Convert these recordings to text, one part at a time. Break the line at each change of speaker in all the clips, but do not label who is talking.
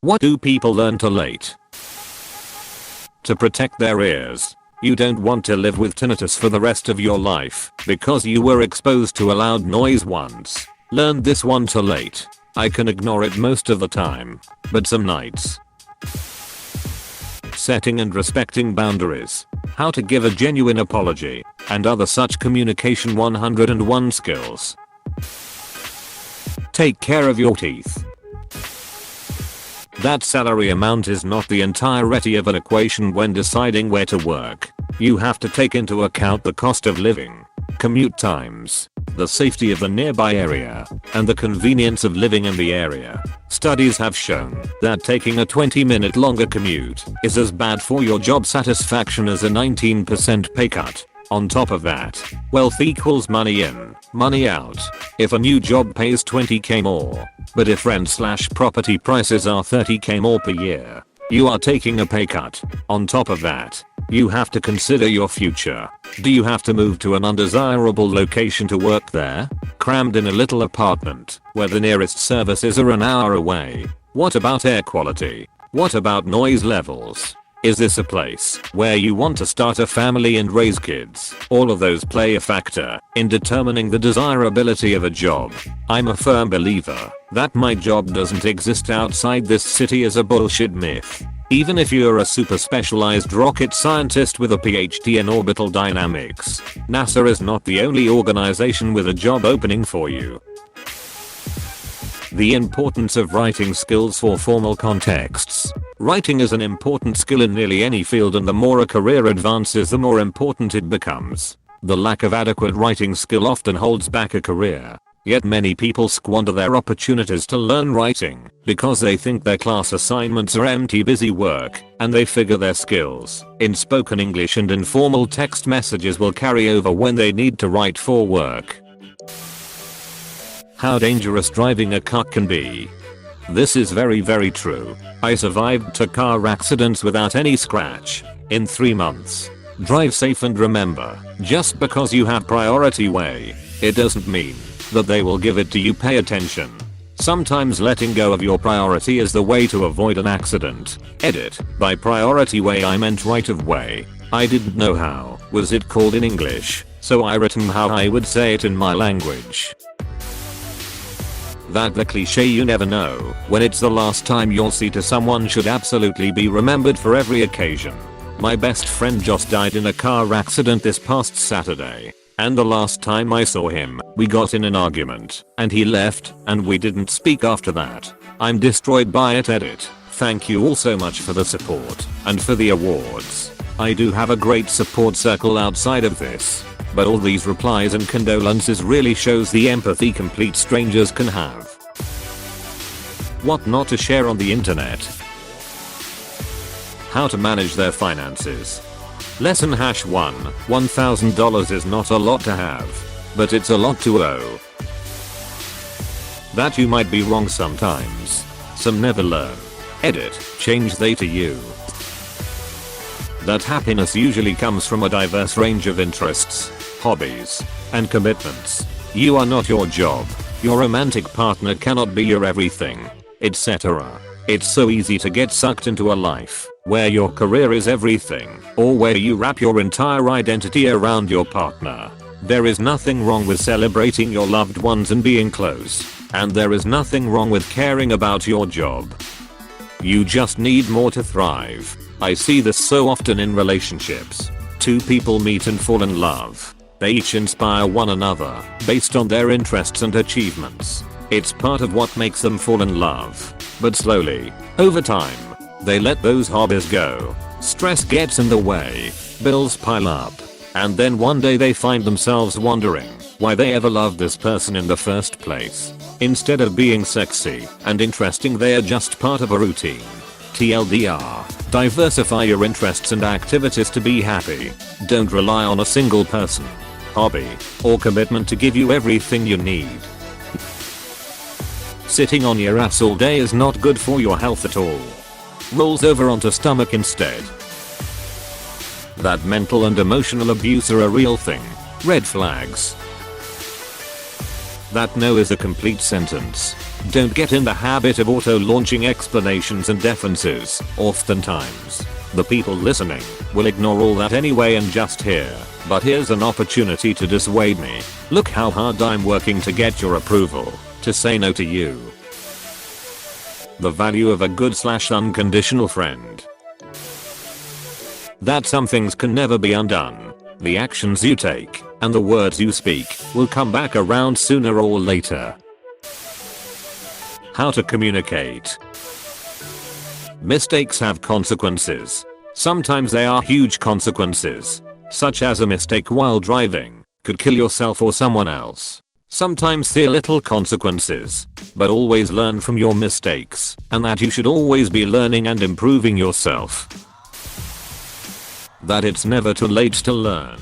What do people learn too late? To protect their ears. You don't want to live with tinnitus for the rest of your life because you were exposed to a loud noise once. Learned this one too late. I can ignore it most of the time, but some nights. Setting and respecting boundaries. How to give a genuine apology and other such communication 101 skills. Take care of your teeth. That salary amount is not the entirety of an equation when deciding where to work. You have to take into account the cost of living, commute times, the safety of the nearby area, and the convenience of living in the area. Studies have shown that taking a 20-minute longer commute is as bad for your job satisfaction as a 19% pay cut. On top of that, wealth equals money in, money out. If a new job pays 20k more, but if rent/property prices are 30k more per year, you are taking a pay cut. On top of that, you have to consider your future. Do you have to move to an undesirable location to work there? Crammed in a little apartment where the nearest services are an hour away? What about air quality? What about noise levels? Is this a place where you want to start a family and raise kids? All of those play a factor in determining the desirability of a job. I'm a firm believer that my job doesn't exist outside this city is a bullshit myth. Even if you're a super specialized rocket scientist with a PhD in orbital dynamics, NASA is not the only organization with a job opening for you. The importance of writing skills for formal contexts. Writing is an important skill in nearly any field, and the more a career advances, the more important it becomes. The lack of adequate writing skill often holds back a career. Yet many people squander their opportunities to learn writing because they think their class assignments are empty busy work, and they figure their skills in spoken English and informal text messages will carry over when they need to write for work. How dangerous driving a car can be. This is very true. I survived 2 car accidents without any scratch in 3 months. Drive safe, and remember, just because you have priority way, it doesn't mean that they will give it to you. Pay attention. Sometimes letting go of your priority is the way to avoid an accident. Edit. By priority way I meant right of way. I didn't know how was it called in English, so I written how I would say it in my language. That the cliche you never know when it's the last time you'll see to someone should absolutely be remembered for every occasion. My best friend just died in a car accident this past Saturday, and the last time I saw him, we got in an argument, and he left, and we didn't speak after that. I'm destroyed by it. Edit. Thank you all so much for the support, and for the awards. I do have a great support circle outside of this. But all these replies and condolences really shows the empathy complete strangers can have. What not to share on the internet. How to manage their finances. Lesson #1. $1,000 is not a lot to have, but it's a lot to owe. That you might be wrong sometimes. Some never learn. Edit. Change they to you. That happiness usually comes from a diverse range of interests, hobbies, and commitments. You are not your job. Your romantic partner cannot be your everything, etc. It's so easy to get sucked into a life where your career is everything, or where you wrap your entire identity around your partner. There is nothing wrong with celebrating your loved ones and being close, and there is nothing wrong with caring about your job. You just need more to thrive. I see this so often in relationships. 2 people meet and fall in love. They each inspire one another based on their interests and achievements. It's part of what makes them fall in love. But slowly, over time, they let those hobbies go. Stress gets in the way, bills pile up, and then one day they find themselves wondering why they ever loved this person in the first place. Instead of being sexy and interesting, they are just part of a routine. TLDR. Diversify your interests and activities to be happy. Don't rely on a single person, hobby, or commitment to give you everything you need. Sitting on your ass all day is not good for your health at all. Rolls over onto stomach instead. That mental and emotional abuse are a real thing. Red flags. That no is a complete sentence. Don't get in the habit of auto-launching explanations and defenses. Oftentimes, the people listening will ignore all that anyway and just hear, but here's an opportunity to dissuade me. Look how hard I'm working to get your approval, to say no to you. The value of a good/unconditional friend. That some things can never be undone. The actions you take and the words you speak will come back around sooner or later. How to communicate. Mistakes have consequences. Sometimes they are huge consequences, such as a mistake while driving could kill yourself or someone else. Sometimes they're little consequences, but always learn from your mistakes, and that you should always be learning and improving yourself. That it's never too late to learn.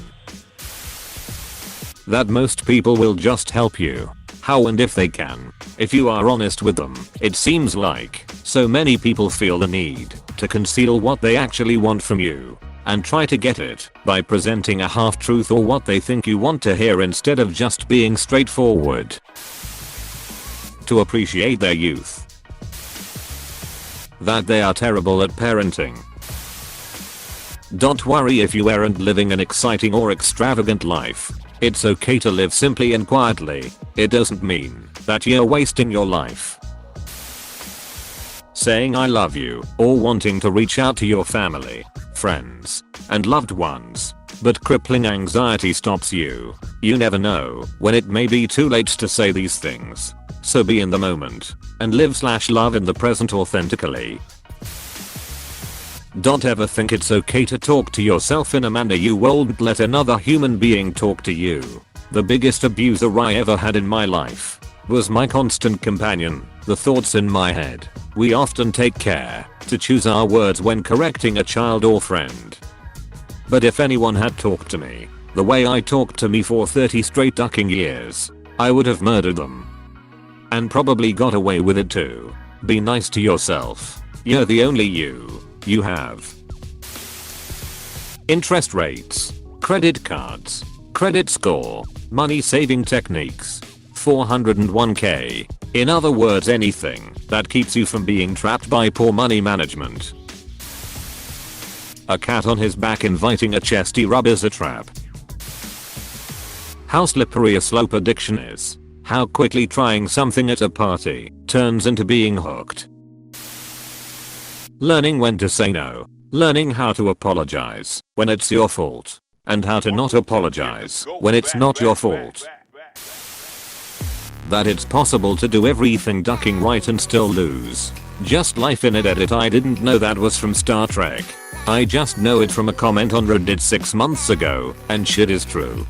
That most people will just help you, how and if they can, if you are honest with them. It seems like so many people feel the need to conceal what they actually want from you and try to get it by presenting a half-truth or what they think you want to hear instead of just being straightforward. To appreciate their youth. That they are terrible at parenting. Don't worry if you aren't living an exciting or extravagant life. It's okay to live simply and quietly. It doesn't mean that you're wasting your life. Saying I love you or wanting to reach out to your family, friends, and loved ones, but crippling anxiety stops you. You never know when it may be too late to say these things. So be in the moment and live/love in the present authentically. Don't ever think it's okay to talk to yourself in a manner you won't let another human being talk to you. The biggest abuser I ever had in my life was my constant companion, the thoughts in my head. We often take care to choose our words when correcting a child or friend. But if anyone had talked to me the way I talked to me for 30 straight ducking years, I would have murdered them. And probably got away with it too. Be nice to yourself. You're the only you have. Interest rates, credit cards, credit score, money saving techniques. 401k. In other words, anything that keeps you from being trapped by poor money management. A cat on his back inviting a chesty rub is a trap. How slippery a slope addiction is. How quickly trying something at a party turns into being hooked. Learning when to say no. Learning how to apologize when it's your fault. And how to not apologize when it's not your fault. That it's possible to do everything ducking right and still lose. Just life in it. Edit. I didn't know that was from Star Trek. I just know it from a comment on Reddit 6 months ago, and shit is true.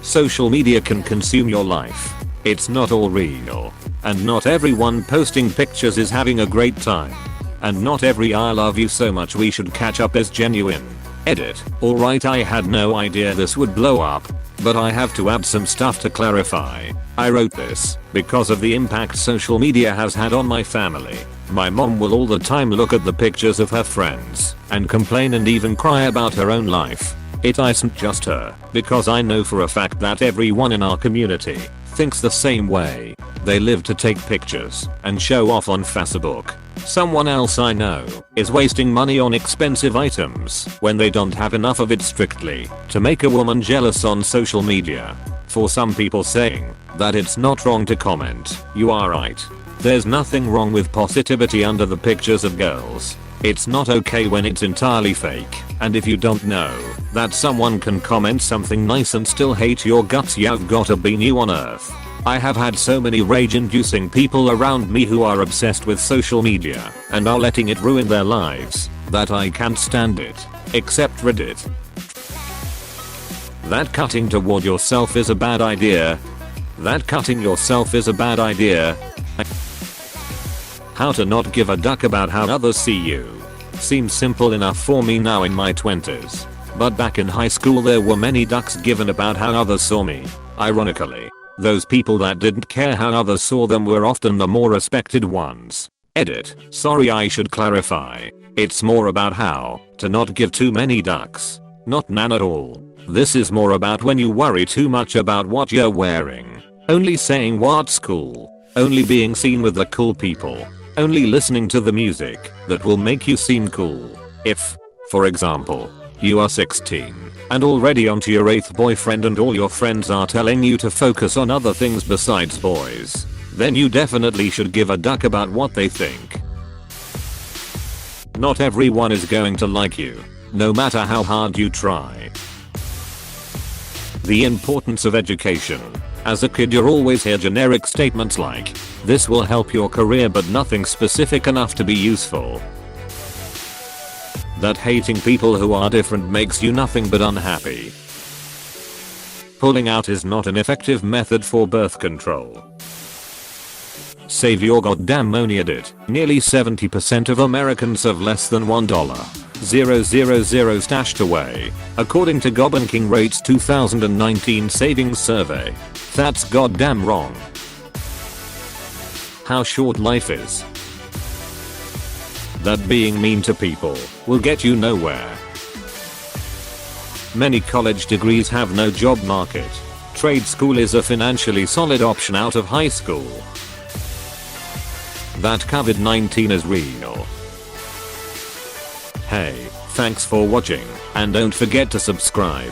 Social media can consume your life. It's not all real. And not everyone posting pictures is having a great time. And not every I love you so much we should catch up is genuine. Edit. Alright, I had no idea this would blow up, but I have to add some stuff to clarify. I wrote this because of the impact social media has had on my family. My mom will all the time look at the pictures of her friends and complain and even cry about her own life. It isn't just her, because I know for a fact that everyone in our community thinks the same way. They live to take pictures and show off on Facebook. Someone else I know is wasting money on expensive items when they don't have enough of it, strictly to make a woman jealous on social media. For some people saying that it's not wrong to comment, you are right. There's nothing wrong with positivity under the pictures of girls. It's not okay when it's entirely fake, and if you don't know that someone can comment something nice and still hate your guts, you've gotta be new on earth. I have had so many rage-inducing people around me who are obsessed with social media and are letting it ruin their lives that I can't stand it. Except Reddit. That cutting toward yourself is a bad idea. That cutting yourself is a bad idea. How to not give a duck about how others see you. Seems simple enough for me now in my 20s. But back in high school there were many ducks given about how others saw me. Ironically, those people that didn't care how others saw them were often the more respected ones. Edit. Sorry, I should clarify. It's more about how to not give too many ducks. Not none at all. This is more about when you worry too much about what you're wearing. only saying what's cool, only being seen with the cool people, only listening to the music that will make you seem cool. If, for example, you are 16 and already onto your 8th boyfriend and all your friends are telling you to focus on other things besides boys, then you definitely should give a duck about what they think. Not everyone is going to like you, no matter how hard you try. The importance of education. As a kid you'll always hear generic statements like, this will help your career, but nothing specific enough to be useful. That hating people who are different makes you nothing but unhappy. Pulling out is not an effective method for birth control. Save your goddamn money. Edit. Nearly 70% of Americans have less than $1,000 stashed away, according to Goblin King Rate's 2019 savings survey. That's goddamn wrong. How short life is. That being mean to people will get you nowhere. Many college degrees have no job market. Trade school is a financially solid option out of high school. That COVID-19 is real. Hey, thanks for watching, and don't forget to subscribe.